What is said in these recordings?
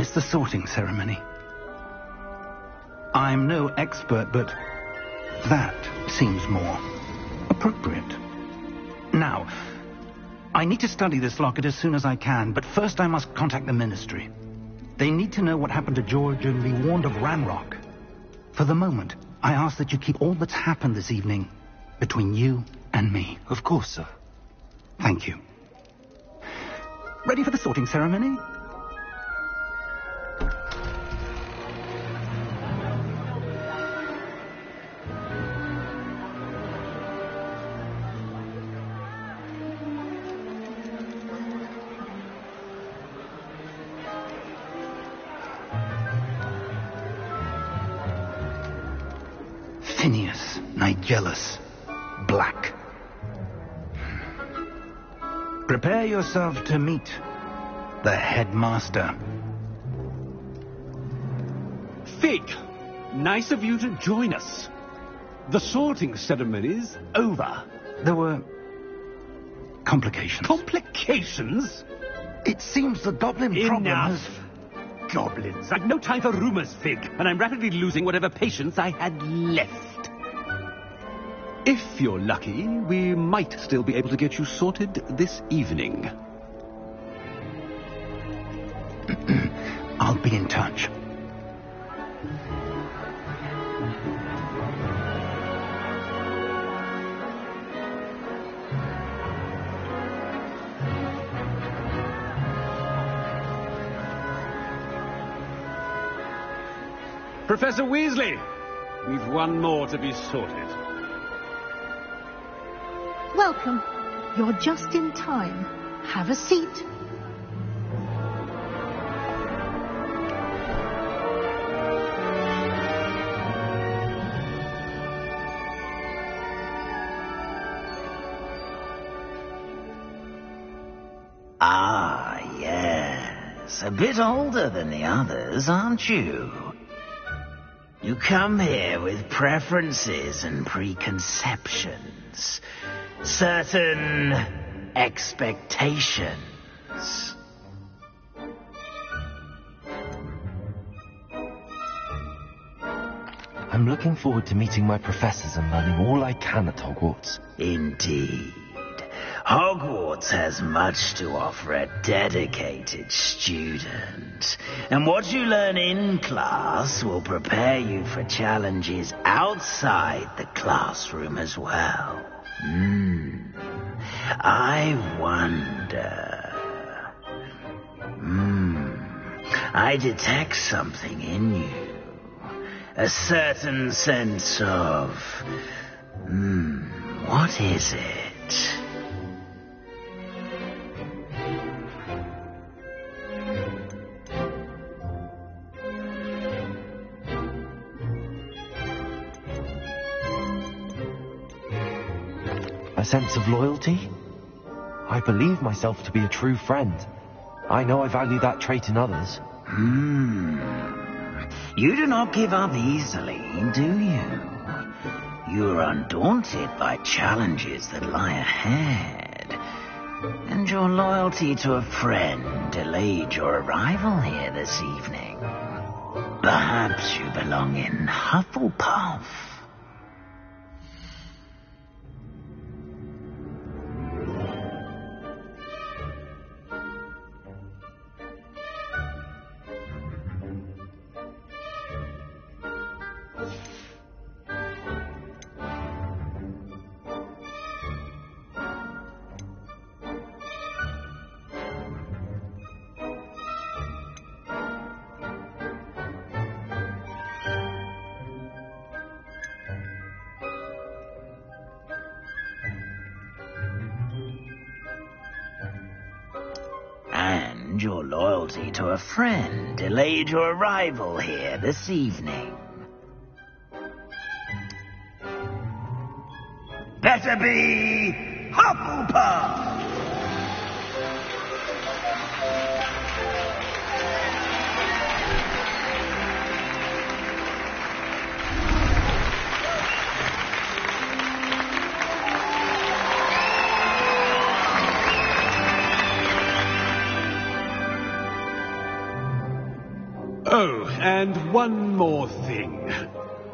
It's the sorting ceremony. I'm no expert, but that seems more appropriate. Now, I need to study this locket as soon as I can, but first I must contact the Ministry. They need to know what happened to George and be warned of Ranrock. For the moment, I ask that you keep all that's happened this evening between you and me. Of course, sir. Thank you. Ready for the sorting ceremony? Phineas, Nigellus, Black. Prepare yourself to meet the headmaster. Fig, nice of you to join us. The sorting ceremony's over. There were complications. Complications? It seems the goblin problem has... Goblins. I've no time for rumors, Fig, and I'm rapidly losing whatever patience I had left. If you're lucky, we might still be able to get you sorted this evening. I'll be in touch. Professor Weasley, we've one more to be sorted. Welcome. You're just in time. Have a seat. Ah, yes. A bit older than the others, aren't you? You come here with preferences and preconceptions. Certain expectations. I'm looking forward to meeting my professors and learning all I can at Hogwarts. Indeed. Hogwarts has much to offer a dedicated student. And what you learn in class will prepare you for challenges outside the classroom as well. I wonder... I detect something in you. A certain sense of... what is it? A sense of loyalty? I believe myself to be a true friend. I know I value that trait in others. You do not give up easily, do you? You are undaunted by challenges that lie ahead. And your loyalty to a friend delayed your arrival here this evening. Perhaps you belong in Hufflepuff. And your loyalty to a friend delayed your arrival here this evening. Better be Hufflepuff! and one more thing.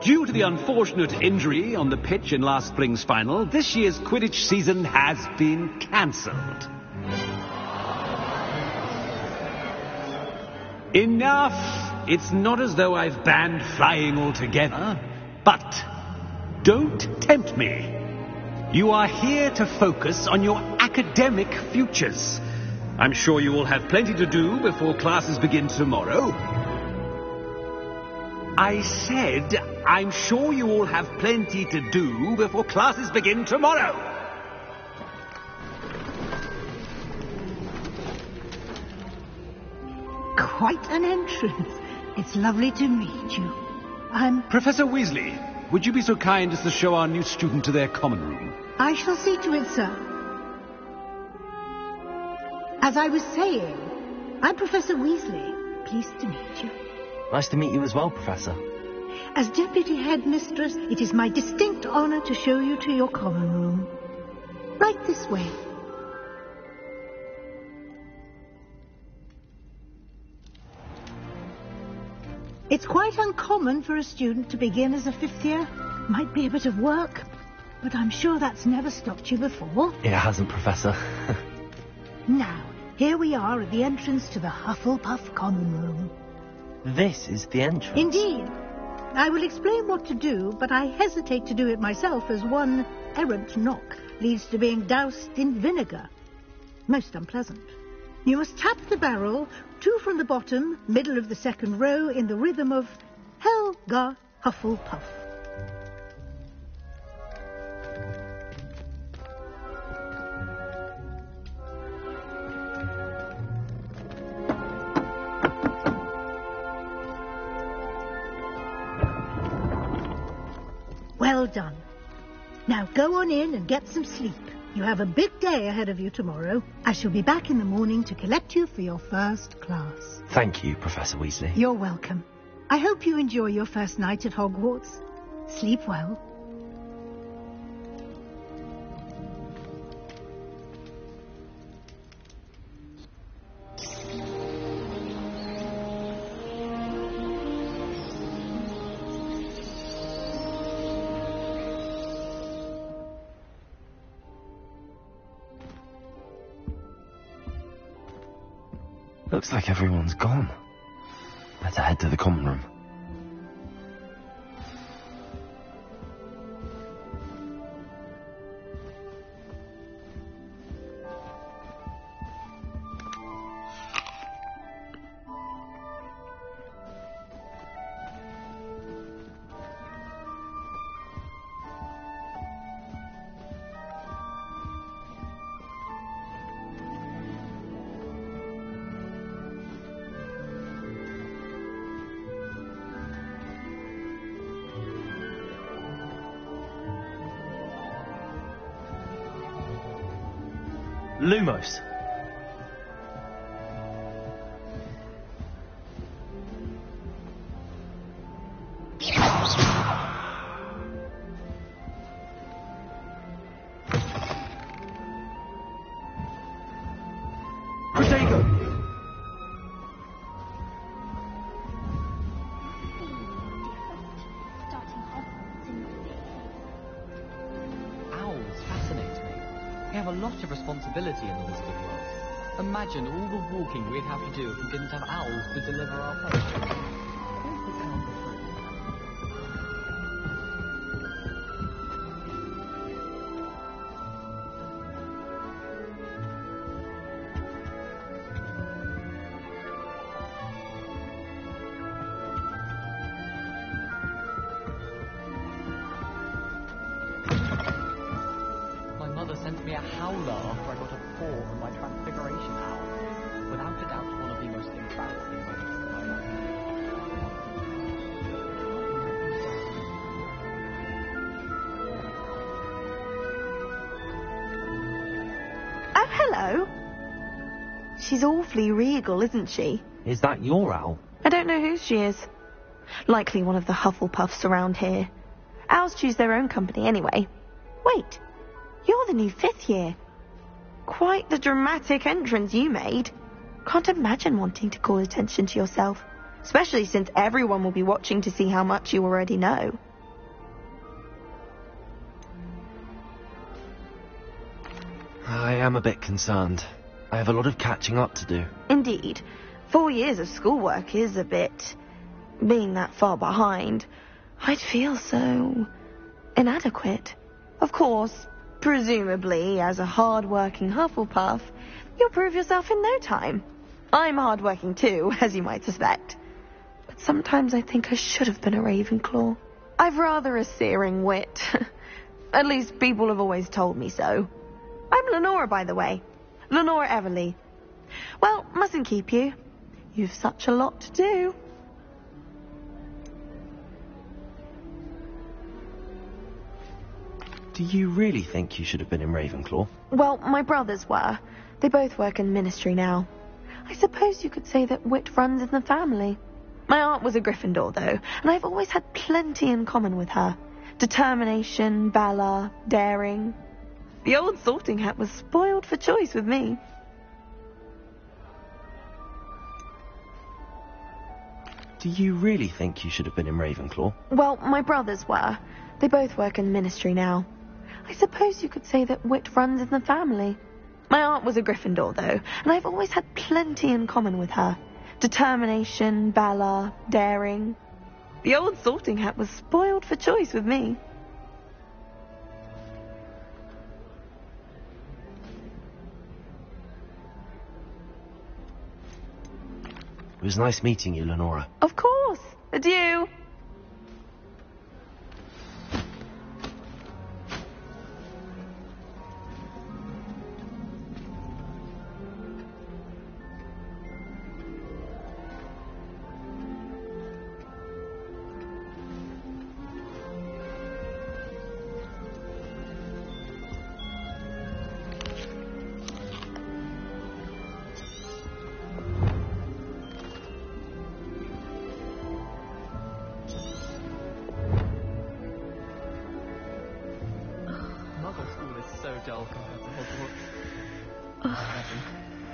Due to the unfortunate injury on the pitch in last spring's final, this year's Quidditch season has been cancelled. Enough! It's not as though I've banned flying altogether, but don't tempt me. You are here to focus on your academic futures. I'm sure you will have plenty to do before classes begin tomorrow. I said, I'm sure you all have plenty to do before classes begin tomorrow. Quite an entrance. It's lovely to meet you. I'm... Professor Weasley, would you be so kind as to show our new student to their common room? I shall see to it, sir. As I was saying, I'm Professor Weasley. Pleased to meet you. Nice to meet you as well, Professor. As Deputy Headmistress, it is my distinct honor to show you to your common room. Right this way. It's quite uncommon for a student to begin as a fifth year. Might be a bit of work, but I'm sure that's never stopped you before. It hasn't, Professor. Now, here we are at the entrance to the Hufflepuff common room. This is the entrance. Indeed. I will explain what to do, but I hesitate to do it myself, as one errant knock leads to being doused in vinegar. Most unpleasant. You must tap the barrel, 2 from the bottom, middle of the second row, in the rhythm of Helga Hufflepuff. Well done. Now go on in and get some sleep. You have a big day ahead of you tomorrow. I shall be back in the morning to collect you for your first class. Thank you, Professor Weasley. You're welcome. I hope you enjoy your first night at Hogwarts. Sleep well. Looks like everyone's gone. Better head to the common room. Lumos. Responsibility in the Wizarding world. Imagine all the walking we'd have to do if we didn't have owls to deliver our post. I don't think owls are true. Sent me a howler after I got a 4 on my Transfiguration Owl. Without a doubt, one of the most embarrassing moments of my life. Oh, hello. She's awfully regal, isn't she? Is that your owl? I don't know who she is. Likely one of the Hufflepuffs around here. Owls choose their own company anyway. Wait. You're the new 5th year. Quite the dramatic entrance you made. Can't imagine wanting to call attention to yourself. especially since everyone will be watching to see how much you already know. I am a bit concerned. I have a lot of catching up to do. Indeed. 4 years of schoolwork is a bit... Being that far behind, I'd feel so... inadequate. Of course, presumably, as a hard-working Hufflepuff, you'll prove yourself in no time. I'm hard-working too, as you might suspect. But sometimes I think I should have been a Ravenclaw. I've rather a searing wit. At least people have always told me so. I'm Lenora, by the way. Lenora Everly. Well, mustn't keep you. You've such a lot to do. Do you really think you should have been in Ravenclaw? Well, my brothers were. They both work in ministry now. I suppose you could say that wit runs in the family. My aunt was a Gryffindor, though, and I've always had plenty in common with her. Determination, valor, daring. The old sorting hat was spoiled for choice with me. Do you really think you should have been in Ravenclaw? Well, my brothers were. They both work in ministry now. I suppose you could say that wit runs in the family. My aunt was a Gryffindor, though, and I've always had plenty in common with her. Determination, valor, daring. The old sorting hat was spoiled for choice with me. It was nice meeting you, Lenora. Of course. Adieu.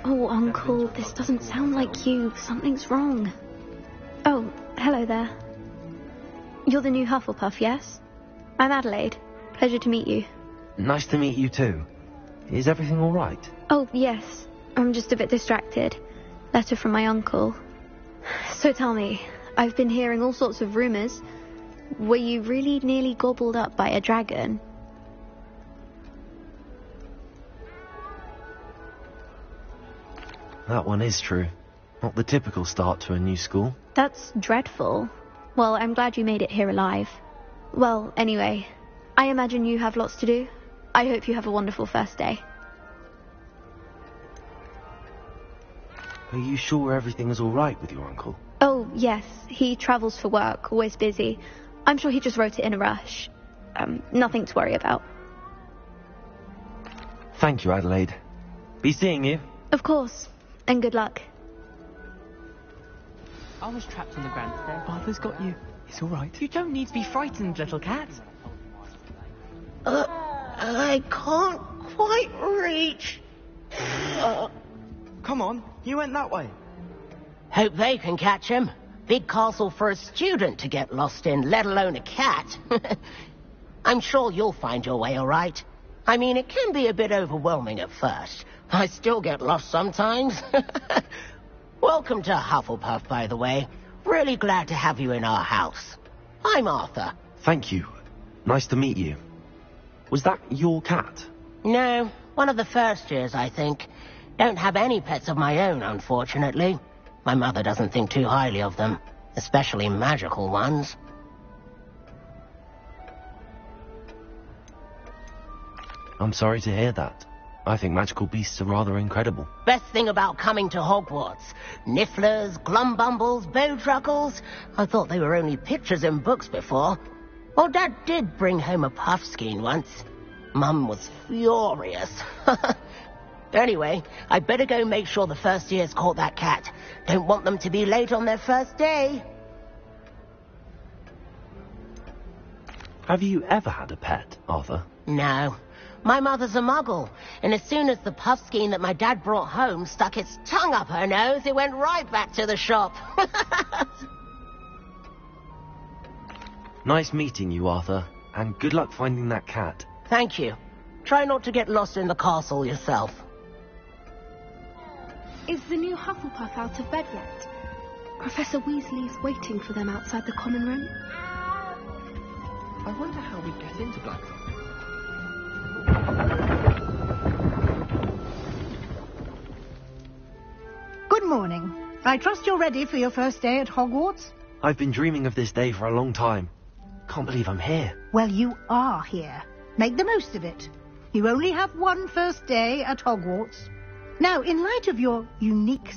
Oh, Uncle, this doesn't sound like you. Something's wrong. Oh, hello there. You're the new Hufflepuff, yes? I'm Adelaide. Pleasure to meet you. Nice to meet you too. Is everything all right? Oh, yes. I'm just a bit distracted. Letter from my uncle. So tell me, I've been hearing all sorts of rumours. Were you really nearly gobbled up by a dragon? That one is true. Not the typical start to a new school. That's dreadful. Well, I'm glad you made it here alive. Well, anyway, I imagine you have lots to do. I hope you have a wonderful first day. Are you sure everything is all right with your uncle? Oh, yes. He travels for work, always busy. I'm sure he just wrote it in a rush. Nothing to worry about. Thank you, Adelaide. Be seeing you. Of course. And good luck. I was trapped on the ground there. Father's got you. It's all right. You don't need to be frightened, little cat. I can't quite reach. Come on, you went that way. Hope they can catch him. Big castle for a student to get lost in, let alone a cat. I'm sure you'll find your way all right. I mean, it can be a bit overwhelming at first. I still get lost sometimes. Welcome to Hufflepuff, by the way. Really glad to have you in our house. I'm Arthur. Thank you. Nice to meet you. Was that your cat? No, one of the first years, I think. Don't have any pets of my own, unfortunately. My mother doesn't think too highly of them, especially magical ones. I'm sorry to hear that. I think magical beasts are rather incredible. Best thing about coming to Hogwarts. Nifflers, Glumbumbles, Bowtruckles. I thought they were only pictures in books before. Well, Dad did bring home a Puffskein once. Mum was furious. Anyway, I'd better go make sure the first years caught that cat. Don't want them to be late on their first day. Have you ever had a pet, Arthur? No. My mother's a muggle, and as soon as the puffskein that my dad brought home stuck its tongue up her nose, it went right back to the shop. Nice meeting you, Arthur, and good luck finding that cat. Thank you. Try not to get lost in the castle yourself. Is the new Hufflepuff out of bed yet? Professor Weasley's waiting for them outside the common room. I wonder how we get into Blackford. Good morning. I trust you're ready for your first day at Hogwarts? I've been dreaming of this day for a long time. Can't believe I'm here. Well, you are here. Make the most of it. You only have one first day at Hogwarts. Now, in light of your unique